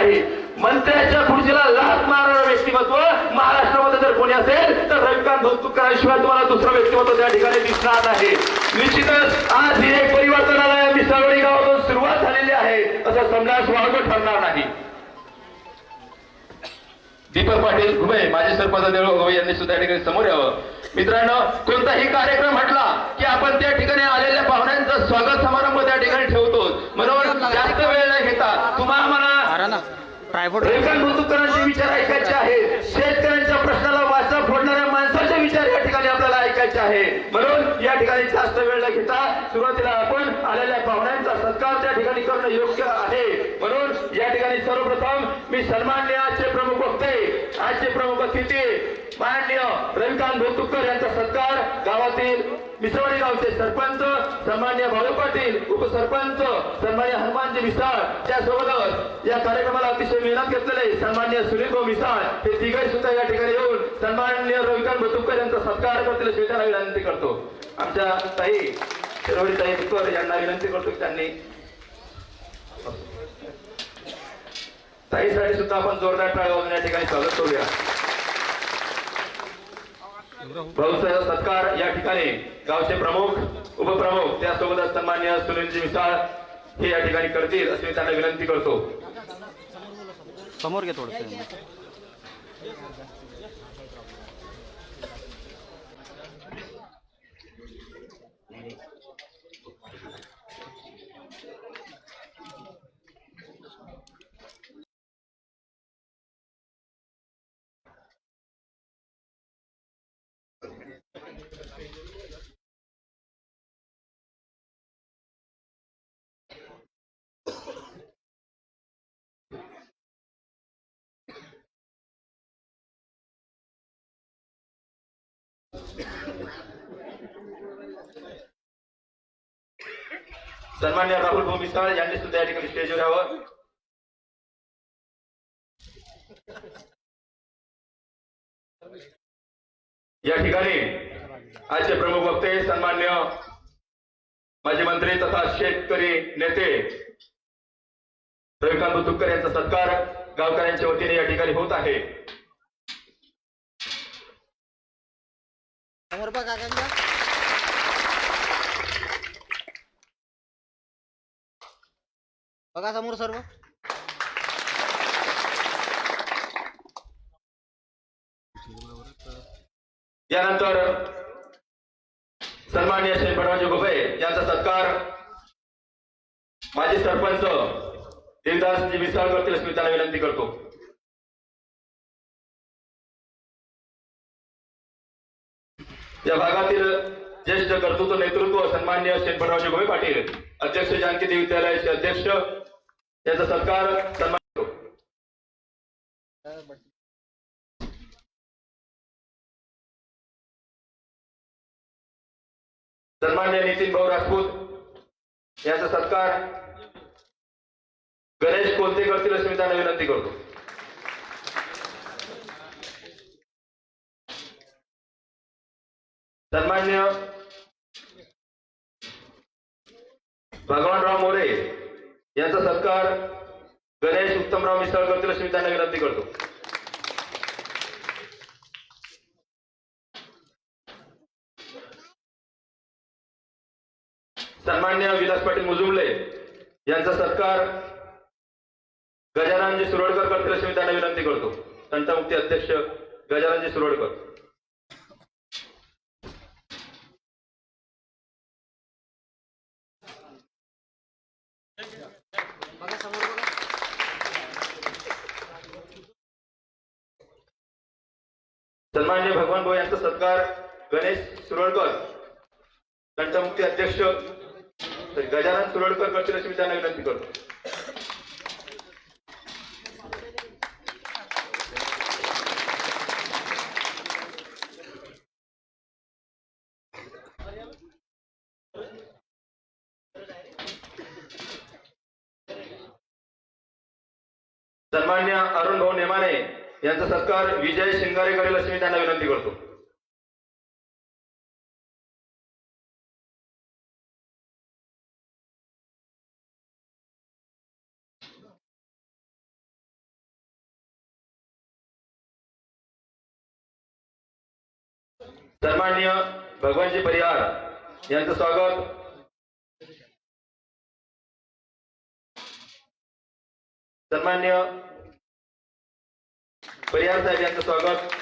नाही. मंत्र्याच्या खुर्चीला लाथ मारणारं व्यक्तिमत्व महाराष्ट्रामध्ये जर कोणी असेल तर रविकांत धोतकरांशिवाय तुम्हाला दुसरं व्यक्तिमत्व त्या ठिकाणी दिसणार नाही. निश्चितच आज ही एक परिवर्तनाला मिसळवडी गावातून सुरुवात झालेली आहे असं समजास वावगं ठरणार नाही. दीपक पाटील घुमे माजी सरपंच देवळगाव घुमे यांनी सुद्धा या ठिकाणी समोर यावं. मित्रांनो, कोणताही कार्यक्रम म्हटला की आपण त्या ठिकाणी आलेल्या पाहुण्यांचं स्वागत समारंभ त्या ठिकाणी ठेवतो. म्हणून जास्त वेळ न घेता तुम्हाला मला रविकांत धोतकरांचे विचार ऐकायचे आहेत. शेतकऱ्यांच्या प्रश्नाला वाचा फोडणाऱ्या माणसाचे विचार या ठिकाणी आपल्याला ऐकायचे आहे. म्हणून या ठिकाणी जास्त वेळ न घेता सुरुवातीला आपण आलेल्या पाहुण्यांचा सत्कार त्या ठिकाणी करणं योग्य आहे. म्हणून या ठिकाणी सर्वप्रथम मी सन्माननीय आजचे प्रमुख वक्ते, आजचे प्रमुख अतिथी माननीय रविकांत धोतकर यांचा सत्कार गावातील मिसळवाडी गावचे सरपंच सन्मान्य भाऊ पाटील, उपसरपंच सन्मान्य हनुमानजी मिसाळ, त्यासोबतच या कार्यक्रमाला अतिशय मेहनत घेतलेले सन्मान्य सुनील भाऊ मिसाळ हे तिघही सुद्धा या ठिकाणी येऊन सन्मान्य रविकांत धोतकर यांचा सत्कार करतील अशी त्यांना विनंती करतो. आमच्या ताई शिरोडी ताई धोतकर यांना विनंती करतो की त्यांनी ताईसाठी सुद्धा आपण जोरदार टाळ्या वाजवून या ठिकाणी स्वागत करूया. भाऊसाहेब सत्कार या ठिकाणी गावचे प्रमुख उपप्रमुख त्यासोबतच सन्मान्य सुनीलजी मिसाळ हे या ठिकाणी करतील अशी त्यांना विनंती करतो. समोर घे थोडं. सन्मान्य राहुल भाऊ मिसाळ यांनी सुद्धा या ठिकाणी स्टेजवर यावं. या ठिकाणी आजचे प्रमुख वक्ते सन्मान्य माजी मंत्री तथा शेतकरी नेते रविकांत धोतकर यांचा सत्कार गावकऱ्यांच्या वतीने या ठिकाणी होत आहे. बघा समोर सर्व. यानंतर सन्माननीय श्री बळवंतजी घुमे यांचा सत्कार माजी सरपंच देवदासजी मिसाळ करतील अशी त्यांना विनंती करतो. या भागातील ज्येष्ठ कर्तृत्व नेतृत्व सन्माननीय श्री बळवंतजी घुमे पाटील अध्यक्ष जानकी देवी विद्यालयाचे अध्यक्ष यांचा सत्कार सन्मान करतो. सन्मान्य नितीन भाऊ राजपूत यांचा सत्कार गणेश कोलते करतील अशी मी त्यांना विनंती करतो. सन्मान्य भगवानराव मोरे यांचा सत्कार गणेश उत्तमराव मिसाळ करतील अशी मी त्यांना विनंती करतो. सन्मान्य विलास पाटील मुजुमले यांचा सत्कार गजाननजी सुरोडकर करतील अशी मी त्यांना विनंती करतो. तंटमुक्ती अध्यक्ष गजाननजी सुरोडकर. सन्मान्य भगवान भाऊ यांचा सत्कार गणेश सुरोडकर तंटमुक्ती अध्यक्ष गजानन सुरोडकर करतील अशी मी त्यांना विनंती करतो. सन्मान्य अरुण भाऊ नेमाने यांचा सत्कार विजय शिंगारे करेल अशी मी त्यांना विनंती करतो. सन्माननीय भगवानजी परिहार यांचं स्वागत. सन्माननीय परिहार साहेब यांचं स्वागत.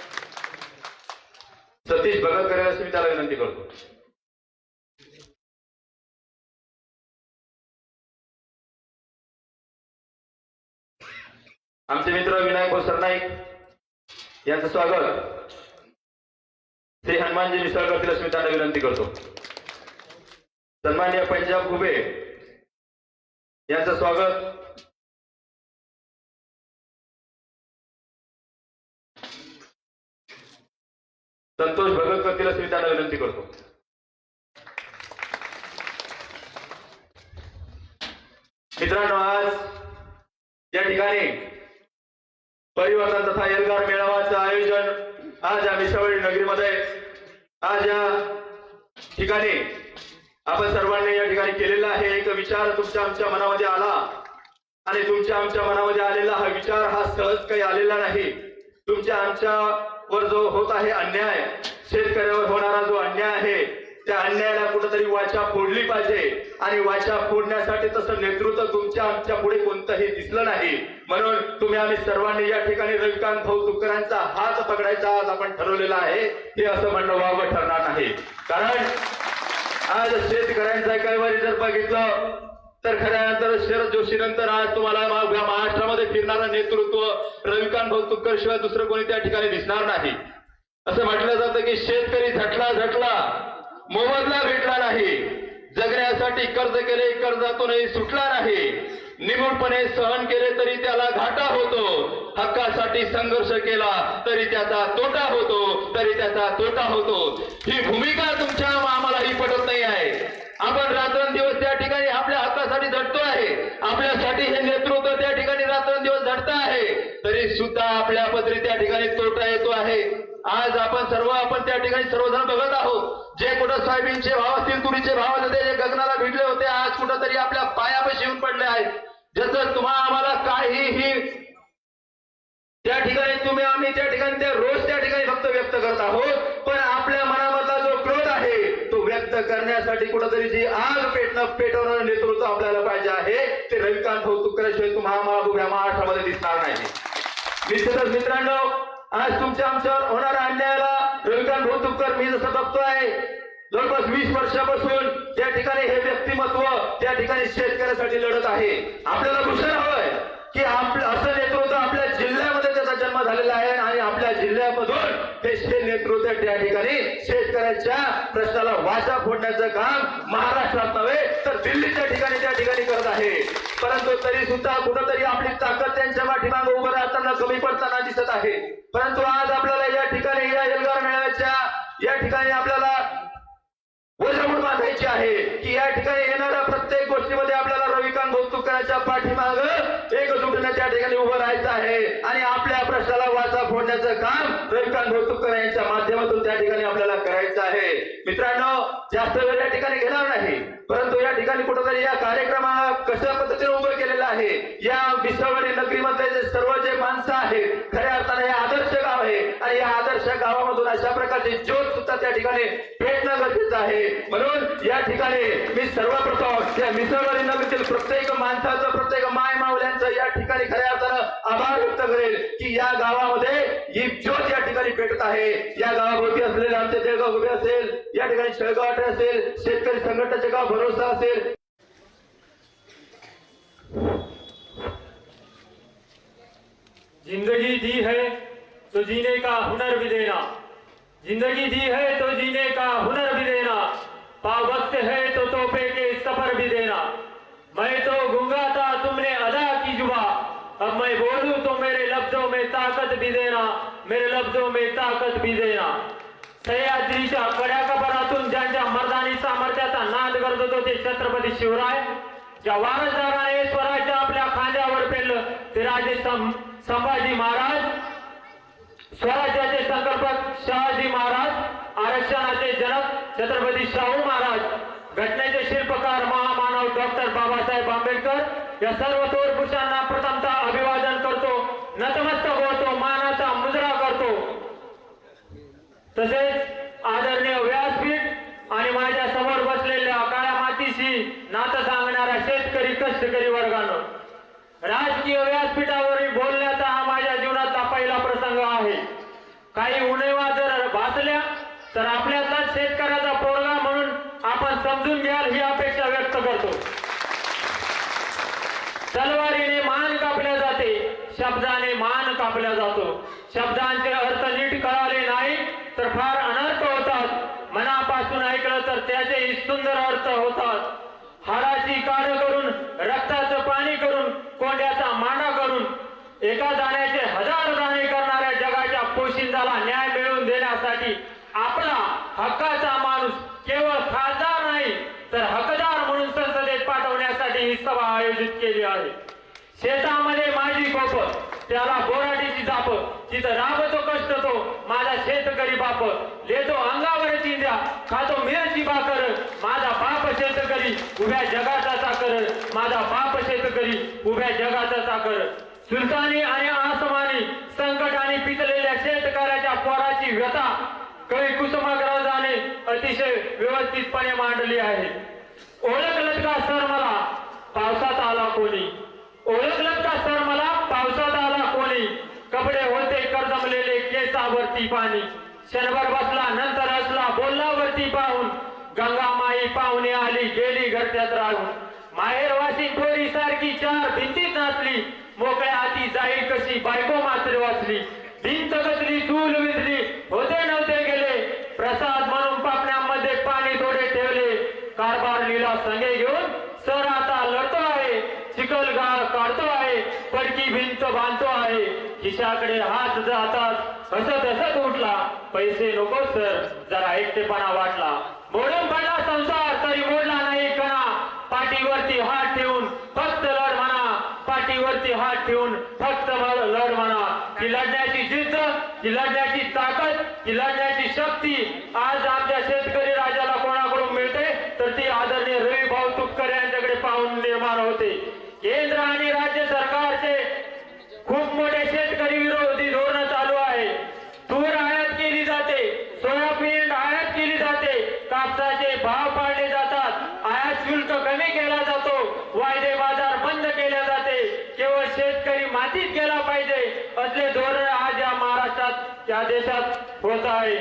सतीश भगत करेल अशी मी त्याला विनंती करतो. आमचे मित्र विनायक सरनाईक यांचं स्वागत. श्री हनुमानजी मिसळ करतील अशी मी त्यांना विनंती करतो. सन्माननीय पंजाब घुबे यांचं स्वागत. संतोष भगत करतील अशी मी त्यांना विनंती करतो. मित्रांनो, आज या ठिकाणी परिवर्तन तथा एल्गार मेळाव्याचं आयोजन आज या मिसळवाडी नगरीमध्ये आज या ठिकाणी आपण सर्वांनी या ठिकाणी केलेला आहे. एक विचार तुमच्या आमच्या मनामध्ये आला आणि तुमच्या आमच्या मनामध्ये आलेला हा विचार हा सहज काही आलेला नाही. तुमच्या आमच्या वर जो होत आहे अन्याय, शेतकऱ्यावर होणारा जो अन्याय आहे, त्या अन्यायाला कुठेतरी वाचा फोडली पाहिजे आणि वाचा फोडण्यासाठी तसं नेतृत्व तुमच्या आमच्या पुढे कोणतंही दिसलं नाही. म्हणून तुम्ही आम्ही सर्वांनी या ठिकाणी रविकांत भाऊ तुपकरांचा हात पकडायचा आज आपण ठरवलेला आहे. हे असं म्हणणं वावं ठरणार नाही. कारण आज शेतकऱ्यांचा कैवारी जर बघितलं तर खऱ्यानंतर शरद जोशी नंतर आज तुम्हाला महाराष्ट्रामध्ये फिरणारं नेतृत्व रविकांत भाऊ तुपकर शिवाय दुसरं कोणी त्या ठिकाणी दिसणार नाही. असं म्हटलं जातं की शेतकरी झटला मोबदला भेटला नाही, जगण्यासाठी कर्ज केले कर्जातूनही सुटला नाही, निमूटपणे सहन केले तरी त्याला घाटा होतो, हक्कासाठी संघर्ष केला तरी त्याचा तोटा होतो. ही भूमिका तुमच्या आम्हालाही पटत नाही आहे. आपण रात्रंदिवस त्या ठिकाणी आपल्या हक्कासाठी झटतो आहे, आपल्यासाठी हे नेतृत्व त्या ठिकाणी रात्रंदिवस झटत आहे, तरी सुद्धा आपल्या पदरी त्या ठिकाणी तोटा येतो आहे. आज आपण त्या ठिकाणी सर्वजण बघत आहोत. जे कुठं सोयाबीनचे भाव असतील, तुरीचे भाव असतील, जे गगनाला भिडले होते, आज कुठंतरी आपल्या पायापाशी येऊन पडले आहेत. ज्याचं तुम्हाला आम्हाला काहीही त्या ठिकाणी आम्ही त्या ठिकाणी ते रोज त्या ठिकाणी फक्त व्यक्त करत आहोत. पण आपल्या मनामधला जो क्रोध आहे तो व्यक्त करण्यासाठी कुठंतरी जी आग पेटवणारं नेतृत्व आपल्याला पाहिजे आहे, ते रविकांत भाऊ तुपकराशिवाय तुम्हाला उभ्या महाराष्ट्रामध्ये दिसणार नाही. निश्चितच मित्रांनो, आज तुमच्या आमच्यावर होणाऱ्या अन्यायाला रविकांत भाऊ तुपकर मी जसं बघतोय जवळपास 20 वर्षापासून त्या ठिकाणी हे व्यक्तिमत्व त्या ठिकाणी शेतकऱ्यासाठी लढत आहे. आपल्याला भूषण हवंय की आपलं असं नेतृत्व आपल्या जिल्ह्यामध्ये त्याचा जन्म झालेला आहे आणि आपल्या जिल्ह्यामधून हे नेतृत्व त्या ठिकाणी शेतकऱ्यांच्या प्रश्नाला वाचा फोडण्याचं काम महाराष्ट्रात नव्हे तर दिल्लीच्या ठिकाणी त्या ठिकाणी करत आहे. परंतु तरी सुद्धा कुठंतरी आपली ताकद त्यांच्या पाठीमागे उभं राहताना कमी पडताना दिसत आहे. परंतु आज आपल्याला या ठिकाणी या एल्गार मेळाव्याच्या या ठिकाणी आपल्याला वजामूळ बांधायची आहे की या ठिकाणी येणाऱ्या प्रत्येक गोष्टीमध्ये आपल्याला रविकांत भाऊ तुपकरांच्या पाठीमागं एकजुटीने त्या ठिकाणी उभं राहायचं आहे आणि आपल्या प्रश्नाला वाचा फोडण्याचं काम रविकांत भाऊ तुपकर यांच्या माध्यमातून त्या ठिकाणी आपल्याला करायचं आहे. मित्रांनो, जास्त वेळ या ठिकाणी घेणार नाही, परंतु या ठिकाणी कुठेतरी या कार्यक्रमाला कशा पद्धतीने उभं केलेलं आहे, या मिसळवाडी नगरीमध्ये जे सर्व जे माणसं आहेत, खऱ्या अर्थाने हे आदर्श गाव आहे आणि या आदर्श गावामधून अशा प्रकारची ज्योत सुद्धा त्या ठिकाणी पेटणं गरजेचं आहे. म्हणून या ठिकाणी मी सर्वप्रथम या मिसळवाडी नगरीतील प्रत्येक माणसाचं, प्रत्येक माय मावल्यांचं या ठिकाणी खऱ्या अर्थानं आभार व्यक्त करेल की या गावामध्ये ही ज्योत या ठिकाणी पेटत आहे. या गावाभोवती असलेले आमचे जळगाव उभे असेल, या ठिकाणी शेळगाव अटे असेल, शेतकरी संघटनेचे गाव भरोसा असेल. जिंदगी दी है तो जीने का हुनर भी देना, जिंदगी दी है तो जीने का हुनर भी देना, पाव वक्त है तो तोहफे के सफर भी देना. मैं तो गूंगा था तुमने अदा की जुबा, अब मैं बोलूं तो मेरे लफ्जों में ताकत भी देना, मेरे लफ्जों में ताकत भी देना. सह्याद्रीच्या कड्याकपरातून ज्यांच्या मर्दानी सामर्थ्याचा नाद गरजत होते छत्रपती शिवराय, ज्या वारसदाराने स्वराज्य आपल्या खांद्यावर पेललं ते राजे संभाजी महाराज, स्वराज्याचे संकल्पक शहाजी महाराज, आरक्षणाचे जनक छत्रपती शाहू महाराज, घटनेचे शिल्पकार महामानव डॉक्टर बाबासाहेब आंबेडकर, या सर्व थोर पुरुषांना प्रथमतः अभिवादन करतो, नतमस्तक होतो, मानाचा मुजरा करतो. तसेच आदरणीय व्यासपीठ आणि माझ्या समोर बसलेल्या काळ्या मातीशी नातं सांगणाऱ्या शेतकरी कष्टकरी वर्गानं, राजकीय व्यासपीठावर बोलण्याचा हा माझ्या जीवनातला पहिला प्रसंग आहे. काही उणिवा जर भासल्या तर आपल्यातलाच शेतकऱ्याचा पोरगा म्हणून आपण समजून घ्याल ही अपेक्षा व्यक्त करतो. तलवारीने मान कापल्या जाते, शब्दाने मान कापला जातो. शब्दांचे अर्थ नीट कळाले नाही तर फार अनर्थ होतात. मनापासून ऐकलं तर त्याचे सुंदर अर्थ होतात. हाडाची काढ करून, रक्ताचं पाणी करून, कोंड्याचा मांडा करून, एका दाण्याचे 1000 दाणे करणाऱ्या जगाच्या पोशिंदाला न्याय मिळवून देण्यासाठी आपला हक्काचा माणूस केवळ खासदार नाही तर हकदार म्हणून संसदेत पाठवण्यासाठी ही सभा आयोजित केली आहे. शेतामध्ये माझी कोप, त्याला बोराटीची जाप, तिथं राबतो कष्ट तो माझा शेतकरी बाप. लेतो अंगावर चिंध्या, खातो मिरची भाकर, माझा बाप शेतकरी उभ्या जगाचा चाकर. माझा बाप शेतकरी उभ्या जगाचा चाकर. सुलतानी आणि आसमानी संकटाने पिचलेल्या शेतकऱ्याच्या पोराची व्यथा कवी कुसुमाग्रजाने अतिशय व्यवस्थितपणे मांडली आहे. ओळखलं का सर मला पावसात आला कोणी, ओळखलं का सर मला पावसात आला कोणी. कपडे होते करदमलेले, केसावरती पाणी. क्षणभर बसला नंतर असला बोलला वरती पाहून. गंगामाई पाहुणे आली गेली घरट्यात राहून. माहेरवासी पोरी सारखी 4 भिंतीत नाचली. मोकळ्या हाती जाईल कशी बायको मात्र वाचली. भिंत कसली चूल विजली, होते नव्हते गेले. प्रसाद म्हणून पापण्यामध्ये पाणी थोडे ठेवले. कारभार लीला संगे घेऊन सर आता लढतो आहे. चिखल गाळ काढतो आहे, पडकी भिंत बांधतो आहे. खिशाकडे हात जातात हसत हसत उठला. पैसे नको सर जरा एकटेपणा वाटला. मोडून पडला संसार तरी मोडला नाही कणा. पाठीवरती हात ठेवून फक्त लढ म्हणा, पाठीवरती हात ठेवून फक्त लढ म्हणा. ती लढण्याची जिद्द, ती लढण्याची ताकद, ती लढण्याची शक्ती आज आमच्या शेतकरी राजाला कोणाकडून मिळते तर ती आदरणीय रवी भाऊ तुपकर यांच्याकडे पाहून निर्माण होते. केंद्र आणि राज्य सरकारचे खूप मोठे शेतकरी विरोधी धोरण चालू आहे. तूर आयात केली जाते, सोयाबीन आयात केली जाते, कापसाचे भाव पाडले जातात, आयात शुल्क कमी केला जातो, वायदे बाजार बंद केले जाते. केवळ शेतकरी मातीत गेला पाहिजे असले धोरण आज या महाराष्ट्रात, या देशात होत आहे.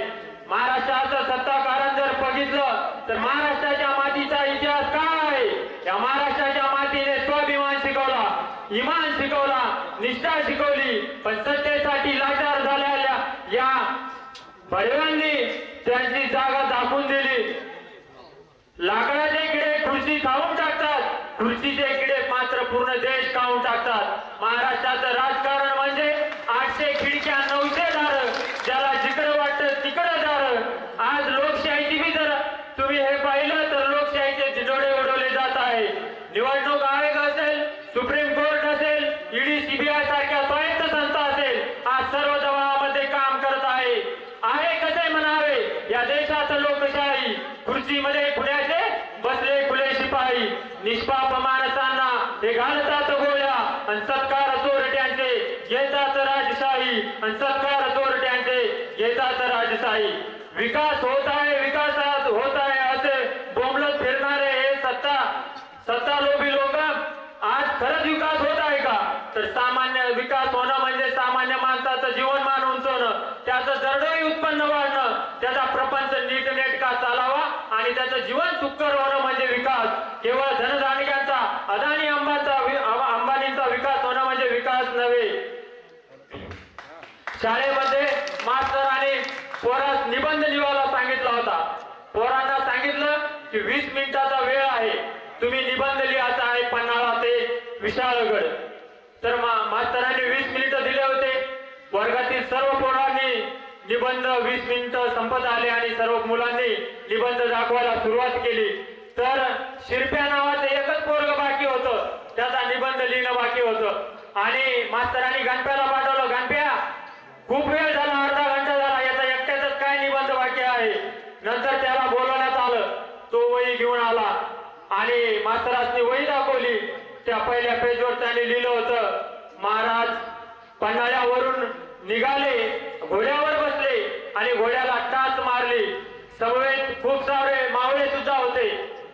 महाराष्ट्राचं सत्ताकारण जर बघितलं तर महाराष्ट्राच्या मातीचा इतिहास काय आहे. या महाराष्ट्राच्या मातीने स्वाभिमान शिकवला, इमान शिकवला, निष्ठा शिकवली. पण सत्तेसाठी लाचार झालेल्या या भडव्यांनी त्यांची जागा दाखवून दिली. लाकडाचे किडे खुर्ची खाऊन टाकतात, खुर्चीचे किडे मात्र पूर्ण देश खाऊन टाकतात. महाराष्ट्राचं राजकारण म्हणजे 800 खिडक्या 900 दार, ज्याला जिकडं वाटतं तिकडं दार. आज लोकशाहीची बी जर तुम्ही हे पाहिलं तर लोकशाहीचे डोळे उडवले जात आहे. निवडणूक आयोग असेल, सुप्रीम कोर्ट असेल, ईडी सीबीआय सारख्या स्वायत्त संस्था असेल, आज सर्व दबावामध्ये काम करत आहे. कसे म्हणावे या देशात लोकशाही. खुर्चीमध्ये खुल्याचे बसले खुले शिपाई. निष्पाप माणसांना हे घालतात गोळ्या आणि सत्कार चोरट्यांचे घेतात राजशाही, आणि सत्कार चोरट्यांचे घेतात राजशाही. विकास होत आहे, विकासात होत आहे असे बोंबलत फिरणारे हे सत्ता लोभी लोक आज खरंच विकास होत आहे का. तर सामान्य विकास होणं म्हणजे सामान्य माणसाचं जीवनमान उंचवणं, त्याचं दरडोई उत्पन्न वाढणं, त्याचा प्रपंच नीटनेटका चालावा आणि त्याचं जीवन सुखकर होणं म्हणजे विकास. केवळ धनधानिकांचा, अदानी अंबानींचा विकास होणं म्हणजे विकास नव्हे. शाळेमध्ये मास्तरांनी पोरास निबंध लिहायला सांगितला होता. पोरांना सांगितलं की 20 मिनिटाचा वेळ आहे, तुम्ही निबंध लिहायचा आहे पन्हाळा ते विशाळगड. तर मास्तरांनी 20 मिनिटं दिले होते. वर्गातील सर्व पोरांनी निबंध 20 मिनिटं संपत आले आणि सर्व मुलांनी निबंध दाखवायला सुरुवात केली. तर शिरप्या नावाचं एकच पोरग बाकी होतं, त्याचा निबंध लिहिणं बाकी होतं. आणि मास्तरांनी गणप्याला पाठवलं, गणप्या खूप वेळ झाला, अर्धा घंटा झाला, याचा एकट्याच काय निबंध बाकी आहे. नंतर त्याला बोलवण्यात आलं. तो वही घेऊन आला आणि मास्तरांनी वही दाखवली. त्या पहिल्या पेजवर त्याने लिहिलं होतं, महाराज पन्हाळ्यावरून निघाले, घोड्यावर बसले आणि घोड्याला टाच मारली. समवेत खूप सारे मावळे सुद्धा होते.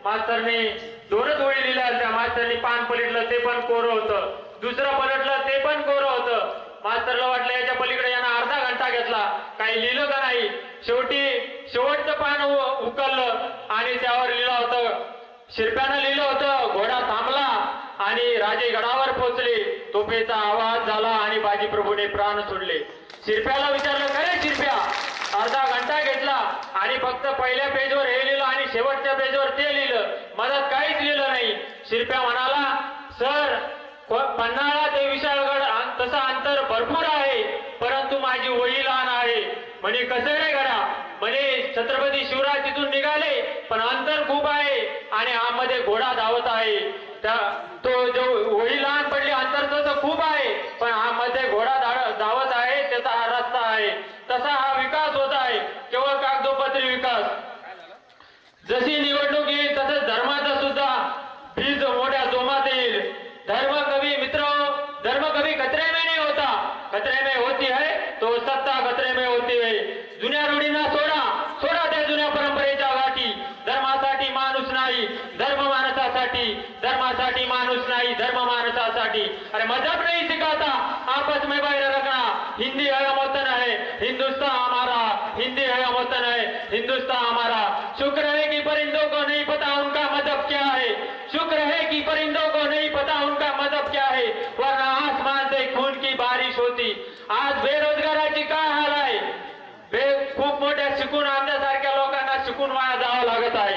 मास्तरने दोनच ओळी लिहिल्या त्या मास्तरने पान पलटलं ते पण कोरं होतं, दुसरं पलटलं ते पण कोरं होतं. मास्तरला वाटलं याच्या पलीकडे यांना अर्धा घंटा घेतला, काही लिहिलं का नाही. शेवटचं पान उकललं आणि त्यावर लिहिलं होतं, शिरप्यानं लिहिलं होतं, घोडा थांबला आणि राजे गडावर पोहोचले, तोफेचा आवाज झाला आणि बाजी प्रभूने प्राण सोडले. शिरप्याला विचारलं, खरे शिरप्या अर्धा घंटा घेतला आणि फक्त पहिल्या पेजवर हे लिहिलं आणि शेवटच्या पेजवर ते लिहिलं, मधात काहीच लिहिलं नाही. शिरप्या म्हणाला, सर पन्हाळा ते विशाळगड तसं अंतर भरपूर आहे, परंतु माझी वही लहान आहे. म्हणे कसं रे गडा. म्हणे छत्रपती शिवराज तिथून निघाले पण अंतर खूप आहे आणि आमध्ये घोडा धावत आहे. तो जो वही लहान पडली, अंतर तसं खूप आहे पण आमध्ये घोडा धावत आहे, त्याचा हा रस्ता आहे. तसा हा विकास होत आहे, केवळ कागदोपत्री विकास. जशी निवडणूक येईल तसंच धर्माचा सुद्धा बीज मोठ्या जोमात येईल. धर्म कभी मित्रों, धर्म कभी खतरे में नहीं होता, खतरे में होती है तो सत्ता खतरे में होती है. जुन्या रूढींना सोडा त्या जुन्या परंपरेच्या गाठी. धर्मासाठी माणूस नाही, धर्म माणसासाठी, धर्मासाठी माणूस नाही, धर्म माणसासाठी. अरे मजहब नहीं सिखाता आपस में बैर रखना, हिंदी है हम वतन है हिंदुस्तान हमारा, हिंदी है हम वतन है हिंदुस्तान हमारा. शुक्र है कि परिंदों को नहीं पता उनका मजहब क्या है, शुक्र है कि परिंदों को नहीं पता उनका मजहब क्या है, वरना आसमान से खून की बारिश होती. आज बेरोजगाराची काय हाल आहे. खूप मोठ्या शिकून आमच्यासारख्या लोकांना शिकून वाया जावं लागत आहे.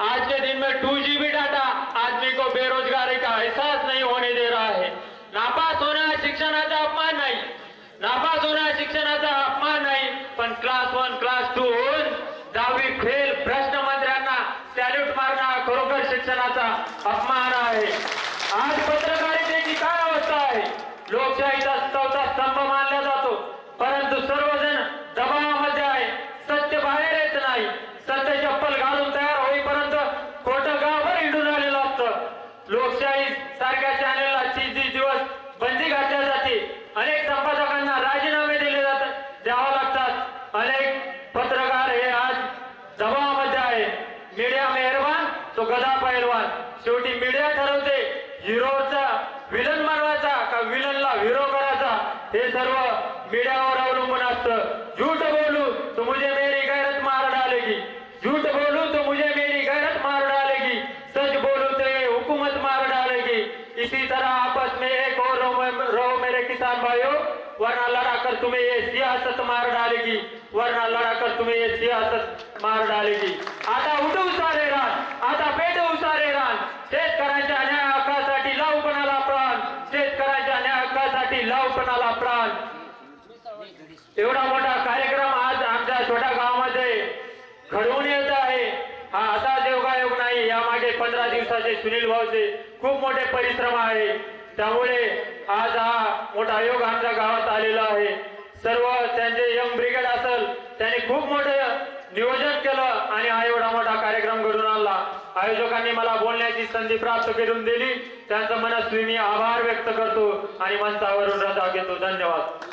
आज के दिन में 2 GB डाटा आदमी को बेरोजगारी का एहसास नहीं होने दे रहा है. नापास होणं शिक्षणाचा अपमान नाही, नापास होणं शिक्षणाचा अपमान नाही, पण क्लास 1 क्लास 2 होऊन 10वी फेल भ्रष्ट मंत्र्यांना सॅल्यूट मारणं हा खरोखर शिक्षणाचा अपमान आहे. आज पत्रकारितेची काय अवस्था आहे. लोकशाहीचा 4था स्तंभ मानला जातो, परंतु सर्वजण दबावामध्ये आहे. सत्य बाहेर येत नाही. सत्य चप्पल घालून तयार होईपर्यंत खोटं गावभर हिंडून आलेलं असतं. लोकशाही सारख्या चॅनेलला 30 दिवस बंदी घातल्या जाते. अनेक संपादकांना राजीनामे द्यावं लागतात. अनेक पत्रकार हे आज दबावामध्ये आहे. मीडिया मेहरबान तो गदा पहिलवान. शेवटी मीडिया ठरवते हिरोचा विलन बनवायचा का विलनला हिरो करायचा, हे सर्व मीडियावर अवलंबून असतं. झूठ बोलू तो मुझे मेरी गैरत मार डालेगी, झूठ बोलू तो मुझे मेरी गैरत मार डालेगी, सच बोलू तो ये हुकूमत मार डालेगी. इसी तरह आपस में एक और रहो मेरे किसान भाइयों, वरना लड़ाकर तुम्हें ये सियासत मार डालेगी, वरना लड़ाकर तुम्हें ये सियासत मार डालेगी. आता उठू सारे रान, आता पेटू सारे रान. शेतकऱ्यांच्या न्याय हक्कासाठी लावू पणाला प्राण, शेतकऱ्यांच्या न्याय हक्कासाठी लावू पणाला प्राण. एवढा मोठा कार्यक्रम आज आमच्या छोट्या गावामध्ये घडवून येत आहे. हा असा योगायोग नाही, यामागे 15 दिवसाचे सुनील भाऊचे खूप मोठे परिश्रम आहे. त्यामुळे आज हा मोठा योग आमच्या गावात आलेला आहे. सर्व त्यांचे यंग ब्रिगेड असेल, त्यांनी खूप मोठं नियोजन केलं आणि हा एवढा मोठा कार्यक्रम घडून आणला. आयोजकांनी मला बोलण्याची संधी प्राप्त करून दिली, त्यांचा मनस्वी मी आभार व्यक्त करतो आणि मंचावरून रजा घेतो. धन्यवाद.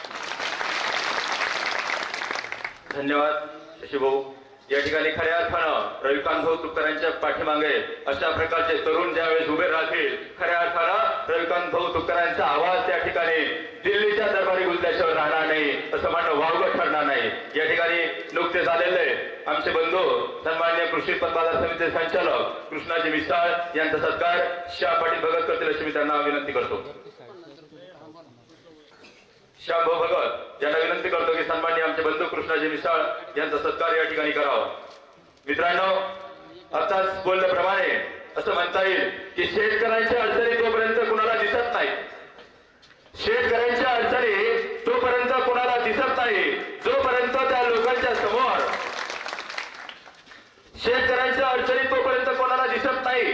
धन्यवाद शशी भाऊ. या ठिकाणी खऱ्या अर्थानं रविकांत भाऊ तुपकरांच्या पाठीमागे अशा प्रकारचे तरुण ज्यावेळेस उभे राहतील, खऱ्या अर्थानं रविकांत भाऊ तुपकरांचा आवाज त्या ठिकाणी दिल्लीच्या दरबारी गुजल्याशिवाय राहणार नाही, असं म्हणणं वावगं ठरणार नाही. या ठिकाणी नुकतेच आलेले आमचे बंधू सन्माननीय कृषी उत्पन्न बाजार समितीचे संचालक कृष्णाजी मिसाळ यांचा सत्कार श्याम पाटील भगत करतील अशी मी त्यांना विनंती करतो. श्याम भाऊ भगत यांना विनंती करतो की सन्माननीय आमचे बंधू कृष्णाजी मिसाळ यांचा सत्कार या ठिकाणी करावा. मित्रांनो, आताच बोलल्याप्रमाणे असं म्हणता येईल की शेतकऱ्यांच्या अडचणी तोपर्यंत कुणाला दिसत नाही, शेतकऱ्यांच्या अडचणी तोपर्यंत कुणाला दिसत नाही जोपर्यंत त्या लोकांच्या समोर, शेतकऱ्यांच्या अडचणी तोपर्यंत कोणाला दिसत नाही,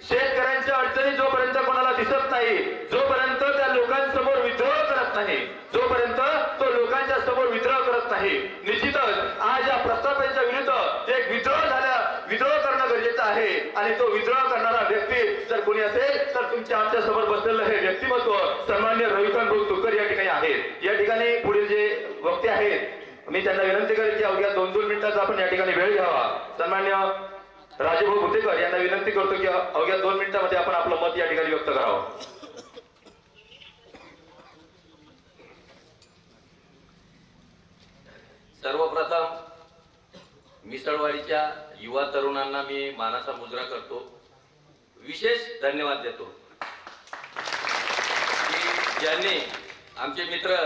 शेतकऱ्यांच्या अडचणी जोपर्यंत कोणाला दिसत नाही, जोपर्यंत त्या लोकांसमोर विद्रोह करत नाही, जोपर्यंत तो लोकांच्या समोर विद्रोह करत नाही. निश्चितच आज या प्रस्तावाच्या विरुद्ध एक विद्रोह करणं गरजेचं आहे आणि तो विद्रोह करणारा व्यक्ती जर कोणी असेल तर तुमच्या आमच्या समोर बसलेलं हे व्यक्तिमत्व सन्माननीय रविकांत भाऊ तुपकर या ठिकाणी आहेत. या ठिकाणी पुढील जे वक्ते आहेत मी त्यांना विनंती करेन की अवघ्या 2-2 मिनिटाचा आपण या ठिकाणी वेळ घ्यावा. सन्मान्य राजेभाऊ भुतेकर यांना विनंती करतो की अवघ्या 2 मिनिटांमध्ये आपण आपलं मत या ठिकाणी व्यक्त करावं. सर्वप्रथम मिसळवाडीच्या युवा तरुणांना मी मानाचा मुजरा करतो, विशेष धन्यवाद देतो की ज्यांनी आमचे मित्र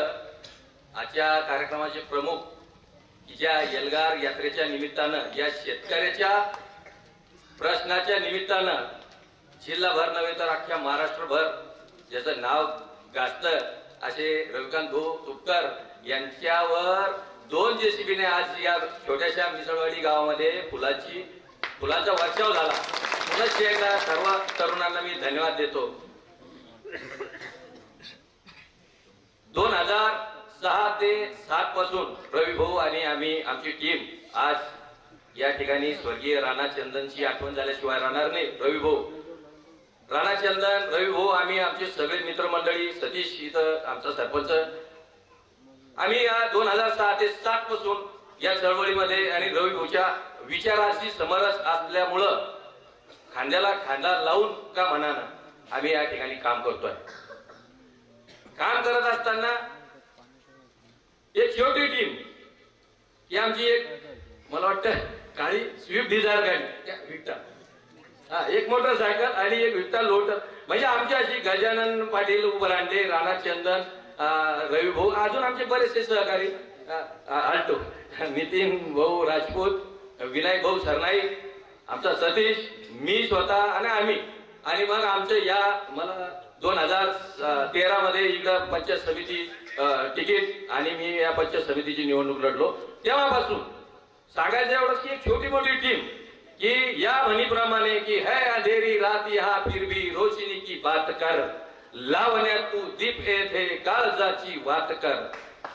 आजच्या कार्यक्रमाचे प्रमुख की ज्या एल्गार यात्रेच्या निमित्तानं या शेतकऱ्याच्या प्रश्नाच्या निमित्तानं जिल्हाभर नव्हे तर अख्ख्या महाराष्ट्रभर ज्याचं नाव गाजतं असे रविकांत भाऊ तुपकर यांच्यावर 2 JCBने आज या छोट्याशा मिसळवाडी गावामध्ये फुलांचा वर्षाव झाला. पुनश्च एकदा सर्व तरुणांना मी धन्यवाद देतो. 2006 ते 7 पासून रवी भाऊ आणि आमची टीम आज या ठिकाणी स्वर्गीय राणा चंदनची आठवण झाल्याशिवाय राहणार नाही. रवी भाऊ आम्ही आमचे सगळे मित्रमंडळी, सतीश इथं आमचा सरपंच, आम्ही या 2006 ते 7 पासून या चळवळीमध्ये आणि रवी भाऊच्या विचाराशी समरस असल्यामुळं खांद्याला खांदा लावून का म्हणाना आम्ही या ठिकाणी काम करतोय. काम करत असताना एक छोटी टीम ही आमची एक मला वाटतं काळी स्विफ्ट डिझायर गाडी विकता, एक मोटरसायकल आणि एक विकता लोटर, म्हणजे आमची अशी गजानन पाटील उबरांडे, राणा चंदन, रवी भाऊ, अजून आमचे बरेचसे सहकारी, आल्टो नितीन भाऊ राजपूत, विनायक भाऊ सरनाईक, आमचा सतीश, मी स्वतः आणि आम्ही, आणि मग आमचं या मला 2013 मध्ये इकडं पंचायत समिती तिकीट आणि मी या पंचायत समितीची निवडणूक लढलो. तेव्हापासून सांगायचं एवढंच की एक छोटी मोठी टीम की या म्हणीप्रमाणे की है अंधेरी रात यहाँ फिर भी रोशनी की बात कर, लावण्या तू दीप येथे काळजाची वात कर,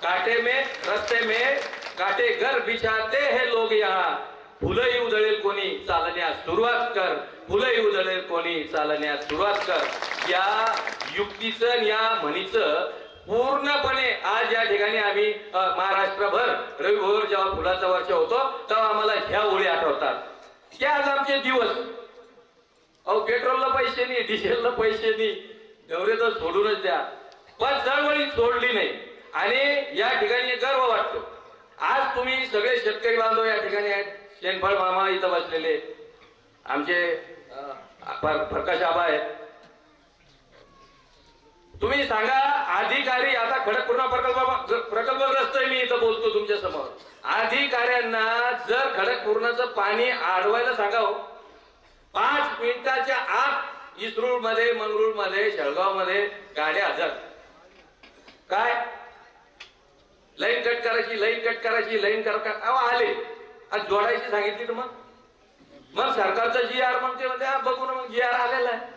काटे में रस्ते में काटे घर बिछाते हैं लोग यहाँ, फुलंही उधळेल कोणी चालण्यास सुरुवात कर, फुलंही उधळेल कोणी चालण्यास सुरुवात कर. या युक्तीचं या म्हणीचं पूर्णपणे आज या ठिकाणी आम्ही महाराष्ट्रभर रविभर जेव्हा फुलाचा वर्ष होतो तेव्हा आम्हाला ह्या ओळी आठवतात की आज आमचे दिवस, अहो पेट्रोलला पैसे नाही, डिझेलला पैसे नाही, दौरे तर सोडूनच द्या, पण चळवळी सोडली नाही आणि या ठिकाणी गर्व वाटतो. आज तुम्ही सगळे शेतकरी बांधव या ठिकाणी आहेत, शेणफळ मामा इथं बसलेले, आमचे प्रकाश आबा आहेत. तुम्ही सांगा अधिकारी, आता खडकपूर्णा प्रकल्पग्रस्त मी इथं बोलतो तुमच्या समोर, अधिकाऱ्यांना जर खडकपूर्णाचं पाणी अडवायला सांगावं 5 मिनिटाच्या आत इस्रूळ मध्ये, मंगरूळ मध्ये, शेळगाव मध्ये गाड्या हजर. काय लाईन कट करायची, लाईन आले आणि जोडायची सांगितली तर मग सरकारचा GR म्हणते बघू ना, मग GR आलेला आहे.